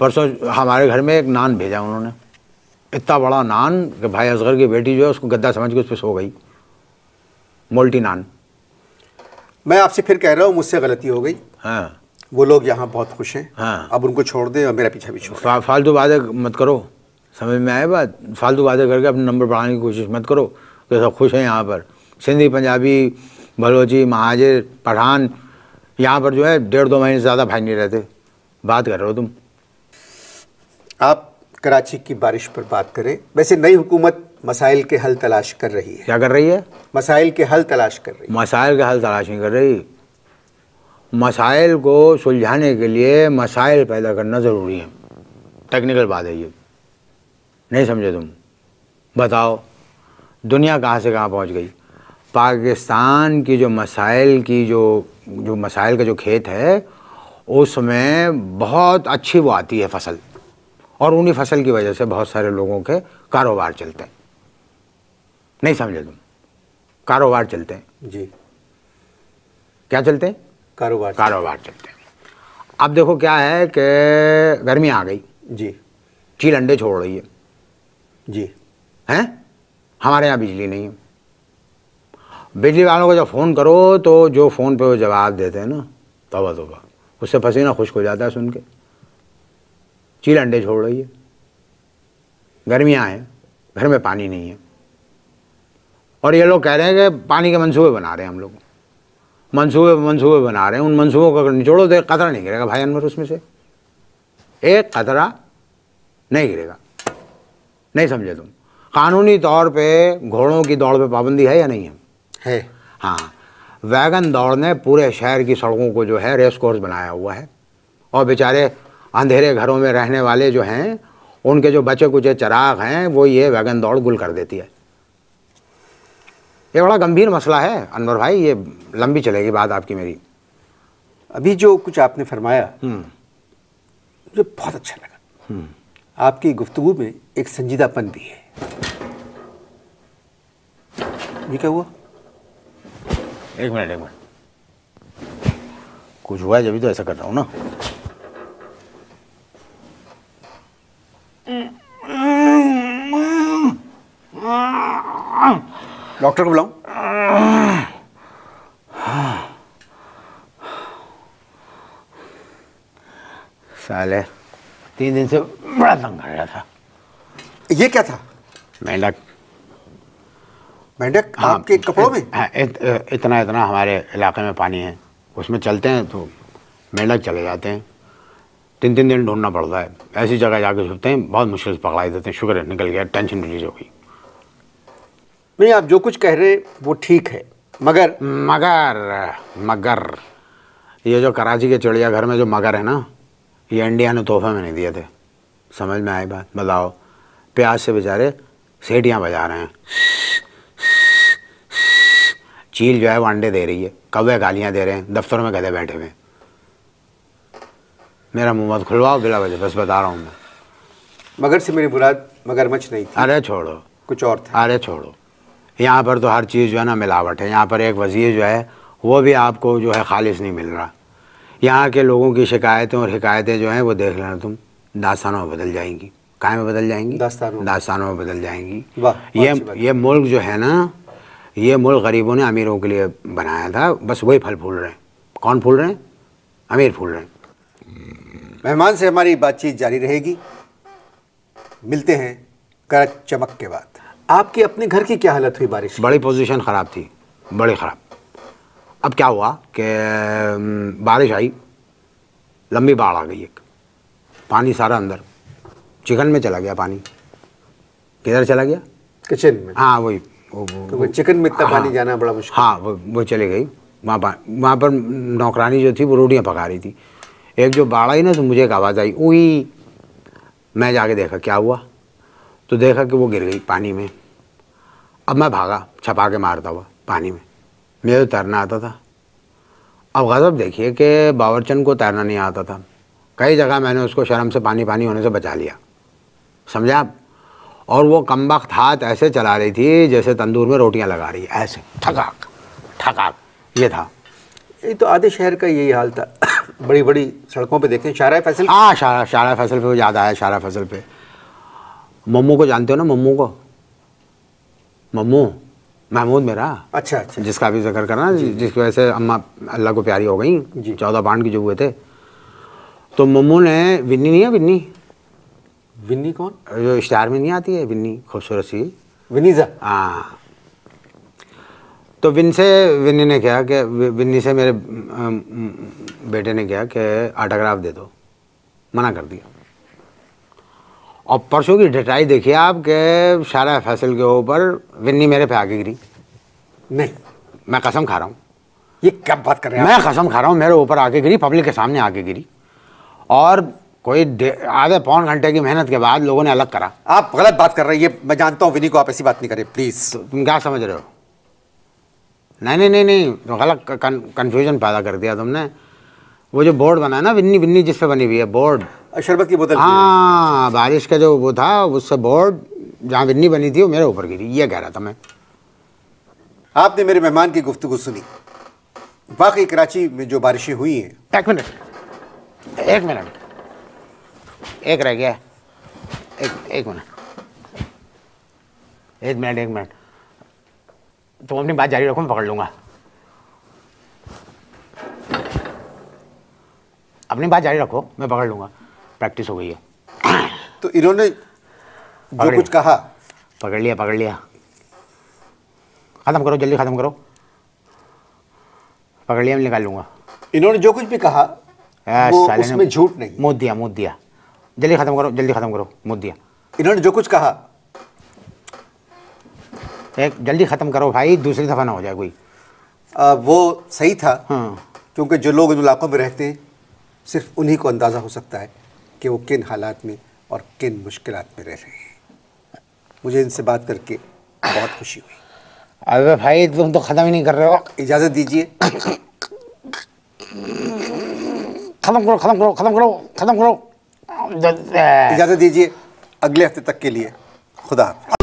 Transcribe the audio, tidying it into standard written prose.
परसों हमारे घर में एक नान भेजा उन्होंने, इतना बड़ा नान कि भाई असगर की बेटी जो है उसको गद्दा समझ के उस पर सो गई, मोल्टी नान। मैं आपसे फिर कह रहा हूँ, मुझसे गलती हो गई। हाँ, वो लोग यहाँ बहुत खुश हैं। हाँ, अब उनको छोड़ दें और मेरा पीछा भी छोड़। फालतू बातें मत करो, समझ में आए बात? फालतू बातें करके अपने नंबर बढ़ाने की कोशिश मत करो कि सब खुश हैं यहाँ पर। सिंधी, पंजाबी, बलोची, महाजिर, पठान यहाँ पर जो है 1.5-2 महीने से ज़्यादा भाई नहीं रहते। बात कर रहे हो तुम। आप कराची की बारिश पर बात करें। वैसे नई हुकूमत मसाइल के हल तलाश कर रही है। क्या कर रही है? मसाइल के हल तलाश कर रही है। मसाइल का हल तलाश नहीं कर रही। मसाइल को सुलझाने के लिए मसाइल पैदा करना ज़रूरी है। टेक्निकल बात है ये, नहीं समझे तुम? बताओ दुनिया कहाँ से कहाँ पहुँच गई। पाकिस्तान की जो मसाइल की जो मसाइल का जो खेत है उसमें बहुत अच्छी वो आती है फसल, और उन्हीं फसल की वजह से बहुत सारे लोगों के कारोबार चलते हैं। नहीं समझे तुम? कारोबार चलते हैं जी। क्या चलते हैं? कारोबार चलते हैं। अब देखो क्या है कि गर्मी आ गई जी, चील अंडे छोड़ रही है जी, हैं? हमारे यहाँ बिजली नहीं है। बिजली वालों को जब फ़ोन करो तो जो फ़ोन पे वो जवाब देते हैं ना, तौबा तौबा, उससे पसीना खुश्क हो जाता है सुन के। चील अंडे छोड़ रही है, गर्मियाँ हैं, घर में पानी नहीं है, और ये लोग कह रहे हैं कि पानी के मंसूबे बना रहे हैं हम लोग। मंसूबे बना रहे हैं। उन मंसूबों को अगर निचोड़ो तो एक कतरा नहीं गिरेगा भाई अनवर, उसमें से एक कतरा नहीं गिरेगा। नहीं समझे तुम? कानूनी तौर पे घोड़ों की दौड़ पे पाबंदी है या नहीं है? है। हाँ, वैगन दौड़ ने पूरे शहर की सड़कों को जो है रेस कोर्स बनाया हुआ है, और बेचारे अंधेरे घरों में रहने वाले जो हैं उनके जो बचे कुचे चिराग हैं वो ये वैगन दौड़ गुल कर देती है। ये बड़ा गंभीर मसला है अनवर भाई, ये लंबी चलेगी बात आपकी मेरी। अभी जो कुछ आपने फरमाया मुझे बहुत अच्छा लगा। आपकी गुफ्तगू में एक संजीदापन भी है। ये क्या हुआ? एक मिनट, कुछ हुआ है जब तो ऐसा कर रहा हूँ ना। डॉक्टर को बुलाऊं? साले 3 दिन से बड़ा तंग कर रहा था। ये क्या था? मेंढक। मेंढक आपके कपड़ों में? हाँ, इतना हमारे इलाके में पानी है, उसमें चलते हैं तो मेंढक चले जाते हैं। 3 दिन ढूंढना पड़ता है, ऐसी जगह जाके छुपते हैं, बहुत मुश्किल से पकड़ा देते हैं। शुक्र है निकल गया, टेंशन रिलीज हो गई। नहीं, आप जो कुछ कह रहे वो ठीक है, मगर ये जो कराची के चिड़ियाघर में जो मगर है ना, ये इंडिया ने तोहफे में नहीं दिए थे। समझ में आई बात? बताओ, प्याज से बेचारे सीटियाँ बजा रहे हैं। चील जो है वो अंडे दे रही है, कौवे गालियाँ दे रहे हैं, दफ्तरों में गधे बैठे हुए। मेरा मुंह मत खुलवाओ बिला वजह, बस बता रहा हूँ मैं। मगर से मेरी मुराद मगरमच्छ नहीं थी। अरे छोड़ो, कुछ और था। अरे छोड़ो, यहाँ पर तो हर चीज़ जो है ना मिलावट है। यहाँ पर एक वज़ीर जो है वो भी आपको जो है खालिश नहीं मिल रहा। यहाँ के लोगों की शिकायतें और हिकायतें जो हैं वो देख लेना तुम, दास्तानों में बदल जाएंगी। काय में बदल जाएंगी? दास्तानों में बदल जाएंगी। ये मुल्क जो है ना, ये मुल्क गरीबों ने अमीरों के लिए बनाया था, बस वही फल फूल रहे हैं। कौन फूल रहे हैं? अमीर फूल रहे हैं। मेहमान से हमारी बातचीत जारी रहेगी, मिलते हैं करच चमक के बाद। आपके अपने घर की क्या हालत हुई बारिश? बड़ी पोजीशन ख़राब थी, बड़ी ख़राब। अब क्या हुआ कि बारिश आई, लंबी बाढ़ आ गई, एक पानी सारा अंदर चिकन में चला गया पानी। किधर चला गया? किचन में। हाँ वही, तो चिकन में इतना पानी जाना बड़ा मुश्किल। हाँ वो चली गई। वहाँ पर नौकरानी जो थी वो रोटियाँ पका रही थी। एक जो बाढ़ आई ना तो मुझे एक आवाज़ आई, उई। मैं जाके देखा क्या हुआ, तो देखा कि वो गिर गई पानी में। अब मैं भागा छपा के मारता हुआ पानी में, मुझे तो तैरना आता था। अब गज़ब देखिए कि बावर्चन को तैरना नहीं आता था। कई जगह मैंने उसको शर्म से पानी होने से बचा लिया, समझे आप? और वो कमबख्त हाथ ऐसे चला रही थी जैसे तंदूर में रोटियां लगा रही है, ऐसे ठकाक ठकाक। ये था। ये तो आधे शहर का यही हाल था। बड़ी बड़ी सड़कों पे देखें, शाहराह फैसल। हाँ, शाहराह फैसल पे याद आया, शाहराह फैसल पे। मम्मू को जानते हो ना, मम्मू को? मम्मू महमूद मेरा, अच्छा अच्छा। जिसका भी जिक्र करना, जिसकी वजह से अम्मा अल्लाह को प्यारी हो गई, 14 पाउंड की जो हुए थे। तो मम्मू ने, विन्नी नहीं है, विन्नी? विन्नी कौन? जो इश्तिहार में नहीं आती है, विन्नी, खूबसूरत सी विनीजा। हाँ। तो विन्नी ने कहा कि, विन्नी से मेरे बेटे ने कहा कि ऑटोग्राफ दे दो, मना कर दिया। और परसों की डटाई देखिए आप कि शाहराह फैसल के ऊपर विन्नी मेरे पे आके गिरी। नहीं, मैं कसम खा रहा हूँ, ये क्या बात कर रहे हैं मैं कसम खा रहा हूँ, मेरे ऊपर आके गिरी, पब्लिक के सामने आके गिरी। और कोई आधे पौन घंटे की मेहनत के बाद लोगों ने अलग करा। आप गलत बात कर रहे हैं, ये मैं जानता हूँ विनी को, आप ऐसी बात नहीं करें प्लीज। तो तुम क्या समझ रहे हो? नहीं, तो गलत कन्फ्यूजन पैदा कर दिया तुमने। वो जो बोर्ड बना है ना, विन्नी जिस पे बनी हुई है बोर्ड, शरबत की बोतल। हाँ, बारिश का जो वो था, उससे बोर्ड जहाँ विन्नी बनी थी वो मेरे ऊपर गिरी, ये कह रहा था मैं। आपने मेरे मेहमान की गुफ्तगू सुनी। वाकई कराची में जो बारिशें हुई हैं। एक मिनट, एक रह गया, एक मिनट। तुम अपनी बात जारी रखो, मैं पकड़ लूंगा। अपनी बात जारी रखो, मैं पकड़ लूंगा, प्रैक्टिस हो गई है। तो इन्होंने जो कुछ कहा, पकड़ लिया। खत्म करो, जल्दी खत्म करो। पकड़ लिया, मैं निकाल लूंगा। इन्होंने जो कुछ भी कहा वो उसमें झूठ नहीं। मुँह दिया। जल्दी खत्म करो, मुँह दिया। इन्होंने जो कुछ कहा, जल्दी खत्म करो भाई, दूसरी दफा ना हो जाए कोई। वो सही था। हाँ। क्योंकि जो लोग इन इलाकों में रहते हैं, सिर्फ उन्हीं को अंदाज़ा हो सकता है कि वो किन हालात में और किन मुश्किलात में रह रहे हैं। मुझे इनसे बात करके बहुत खुशी हुई। अबे भाई, तुम तो ख़त्म ही नहीं कर रहे हो। इजाज़त दीजिए। खत्म करो। इजाज़त दीजिए अगले हफ्ते तक के लिए। खुदा हाफ़िज़।